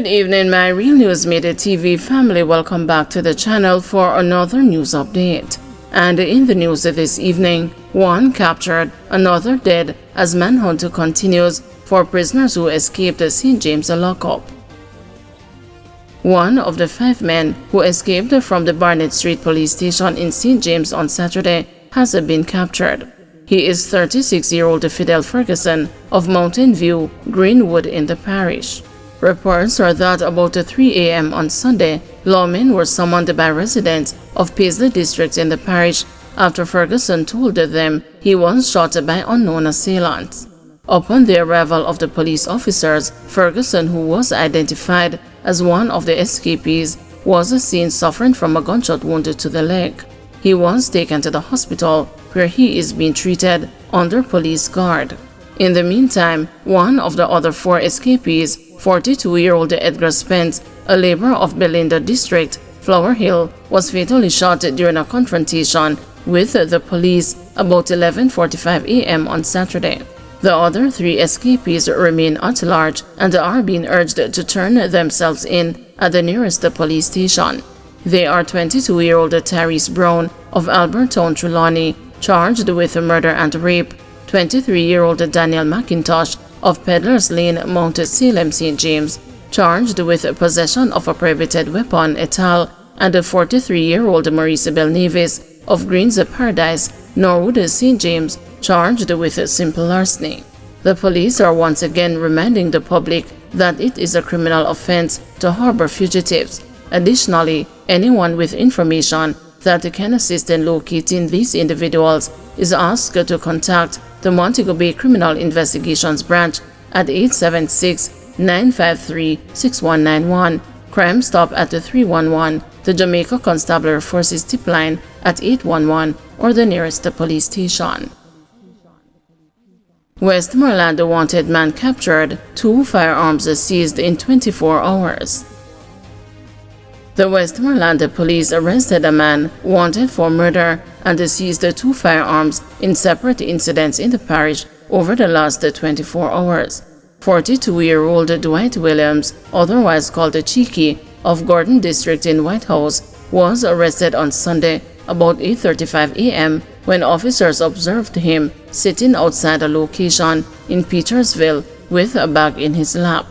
Good evening, my Real News Midday TV family. Welcome back to the channel for another news update. And in the news this evening, one captured, another dead as manhunt continues for prisoners who escaped the St. James lockup. One of the 5 men who escaped from the Barnett Street police station in St. James on Saturday has been captured. He is 36-year-old Fidel Ferguson of Mountain View, Greenwood in the parish. Reports are that about 3 a.m. on Sunday, lawmen were summoned by residents of Paisley District in the parish after Ferguson told them he was shot by unknown assailants. Upon the arrival of the police officers, Ferguson, who was identified as one of the escapees, was seen suffering from a gunshot wound to the leg. He was taken to the hospital where he is being treated under police guard. In the meantime, one of the other 4 escapees, 42-year-old Edgar Spence, a laborer of Belinda District, Flower Hill, was fatally shot during a confrontation with the police about 11:45 a.m. on Saturday. The other 3 escapees remain at large and are being urged to turn themselves in at the nearest police station. They are 22-year-old Tyrese Brown of Albertown, Trelawney, charged with murder and rape, 23-year-old Daniel McIntosh of Peddlers Lane, Mount Salem, St. James, charged with possession of a prohibited weapon et al., and 43-year-old Maurice Belnavis of Greens Paradise, Norwood, St. James, charged with simple larceny. The police are once again reminding the public that it is a criminal offense to harbor fugitives. Additionally, anyone with information that can assist in locating these individuals is asked to contact the Montego Bay Criminal Investigations Branch at 876-953-6191, Crime Stop at 311, the Jamaica Constabulary Forces tip line at 811, or the nearest police station. Westmoreland wanted man captured, 2 firearms seized in 24 hours. The Westmoreland police arrested a man wanted for murder and seized 2 firearms in separate incidents in the parish over the last 24 hours. 42-year-old Dwight Williams, otherwise called Cheeky, of Gordon District in White House, was arrested on Sunday about 8:35 a.m. when officers observed him sitting outside a location in Petersville with a bag in his lap.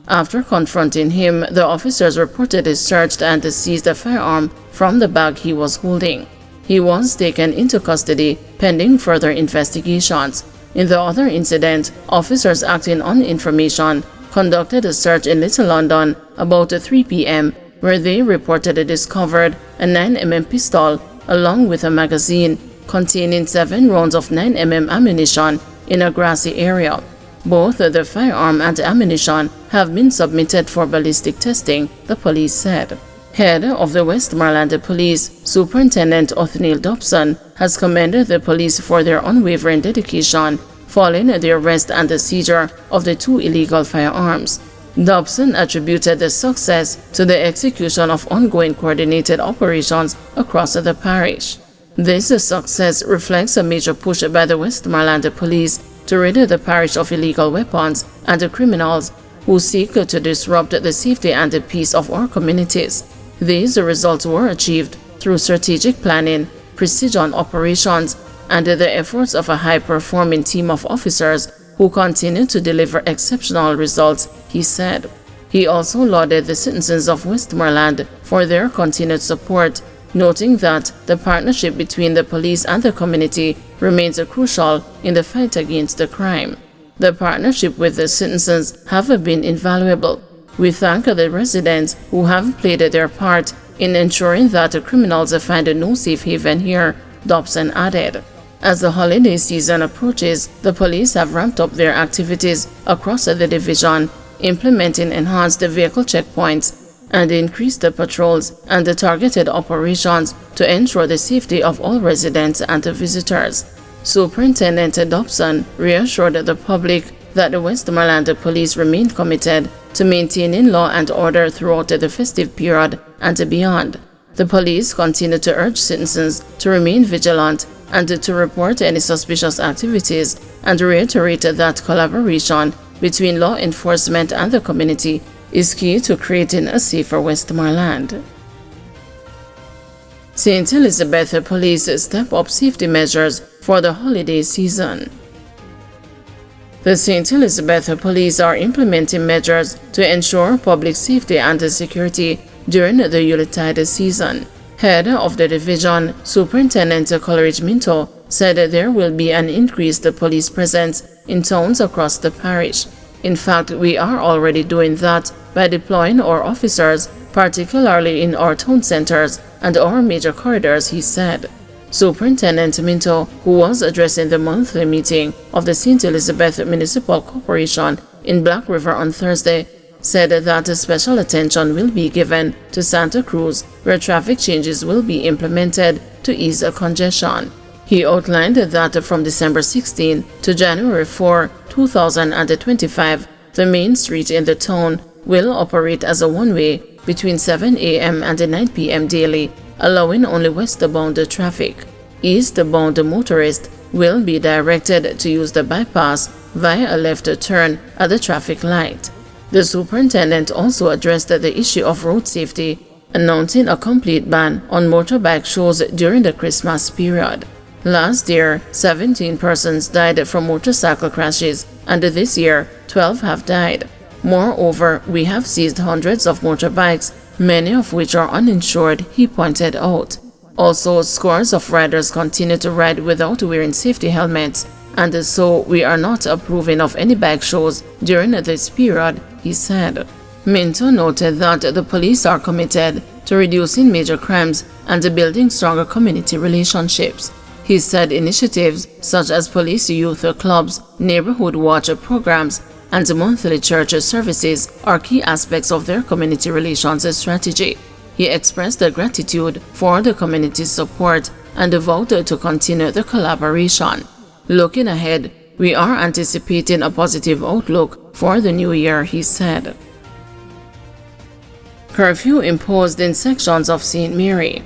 After confronting him, the officers reportedly searched and seized a firearm from the bag he was holding. He was taken into custody pending further investigations. In the other incident, officers acting on information conducted a search in Little London about 3 p.m. where they reportedly discovered a 9mm pistol along with a magazine containing 7 rounds of 9mm ammunition in a grassy area. Both the firearm and ammunition have been submitted for ballistic testing, the police said. Head of the Westmoreland Police, Superintendent Othniel Dobson, has commended the police for their unwavering dedication following the arrest and the seizure of the 2 illegal firearms. Dobson attributed the success to the execution of ongoing coordinated operations across the parish. This success reflects a major push by the Westmoreland Police to rid the parish of illegal weapons and the criminals who seek to disrupt the safety and the peace of our communities. These results were achieved through strategic planning, precision operations, and the efforts of a high-performing team of officers who continue to deliver exceptional results, he said. He also lauded the citizens of Westmoreland for their continued support, noting that the partnership between the police and the community remains crucial in the fight against the crime. The partnership with the citizens have been invaluable. We thank the residents who have played their part in ensuring that criminals find no safe haven here, Dobson added. As the holiday season approaches, the police have ramped up their activities across the division, implementing enhanced vehicle checkpoints and increased patrols and targeted operations to ensure the safety of all residents and visitors. Superintendent Dobson reassured the public that the Westmoreland Police remain committed to maintaining law and order throughout the festive period and beyond. The police continue to urge citizens to remain vigilant and to report any suspicious activities and reiterate that collaboration between law enforcement and the community is key to creating a safer Westmoreland. St. Elizabeth Police step up safety measures for the holiday season. The St. Elizabeth Police are implementing measures to ensure public safety and security during the Yuletide season. Head of the division, Superintendent Coleridge Minto, said there will be an increased police presence in towns across the parish. In fact, we are already doing that by deploying our officers, particularly in our town centers and our major corridors, he said. Superintendent Minto, who was addressing the monthly meeting of the St. Elizabeth Municipal Corporation in Black River on Thursday, said that special attention will be given to Santa Cruz, where traffic changes will be implemented to ease congestion. He outlined that from December 16 to January 4, 2025, the main street in the town will operate as a one-way between 7 a.m. and 9 p.m. daily, allowing only westbound traffic. Eastbound motorists will be directed to use the bypass via a left turn at the traffic light. The superintendent also addressed the issue of road safety, announcing a complete ban on motorbike shows during the Christmas period. Last year, 17 persons died from motorcycle crashes, and this year, 12 have died. Moreover, we have seized hundreds of motorbikes, many of which are uninsured, he pointed out. Also, scores of riders continue to ride without wearing safety helmets, and so we are not approving of any bike shows during this period, he said. Minto noted that the police are committed to reducing major crimes and building stronger community relationships. He said initiatives such as police youth clubs, neighborhood watch programs, and monthly church services are key aspects of their community relations strategy. He expressed gratitude for the community's support and vowed to continue the collaboration. Looking ahead, we are anticipating a positive outlook for the new year, he said. Curfew imposed in sections of St. Mary.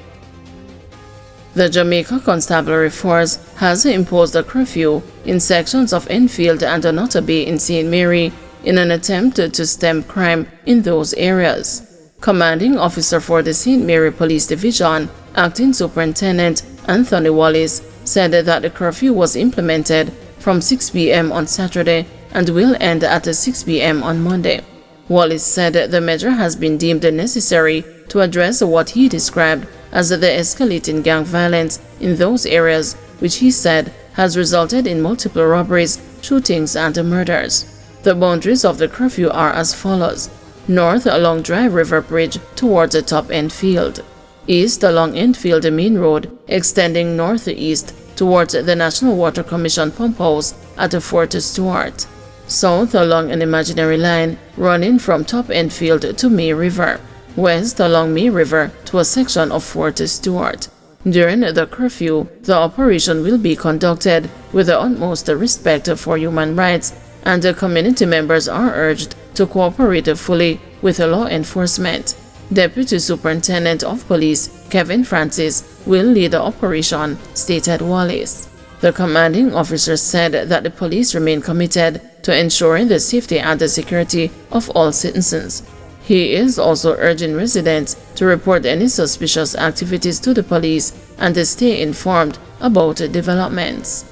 The Jamaica Constabulary Force has imposed a curfew in sections of Enfield and Onotta Bay in St. Mary in an attempt to stem crime in those areas. Commanding officer for the St. Mary Police Division, Acting Superintendent Anthony Wallace, said that the curfew was implemented from 6 p.m. on Saturday and will end at 6 p.m. on Monday. Wallace said the measure has been deemed necessary to address what he described as the escalating gang violence in those areas, which he said has resulted in multiple robberies, shootings, and murders. The boundaries of the curfew are as follows: north along Dry River Bridge towards the Top Enfield, east along Enfield Main Road extending northeast towards the National Water Commission pump house at Fort Stewart, south along an imaginary line running from Top Enfield to May River, west along May River to a section of Fort Stewart. During the curfew, the operation will be conducted with the utmost respect for human rights, and the community members are urged to cooperate fully with law enforcement. Deputy Superintendent of Police Kevin Francis will lead the operation, stated Wallace. The commanding officer said that the police remain committed to ensuring the safety and the security of all citizens. He is also urging residents to report any suspicious activities to the police and to stay informed about developments.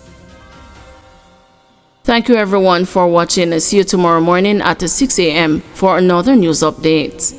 Thank you everyone for watching. See you tomorrow morning at 6 a.m. for another news update.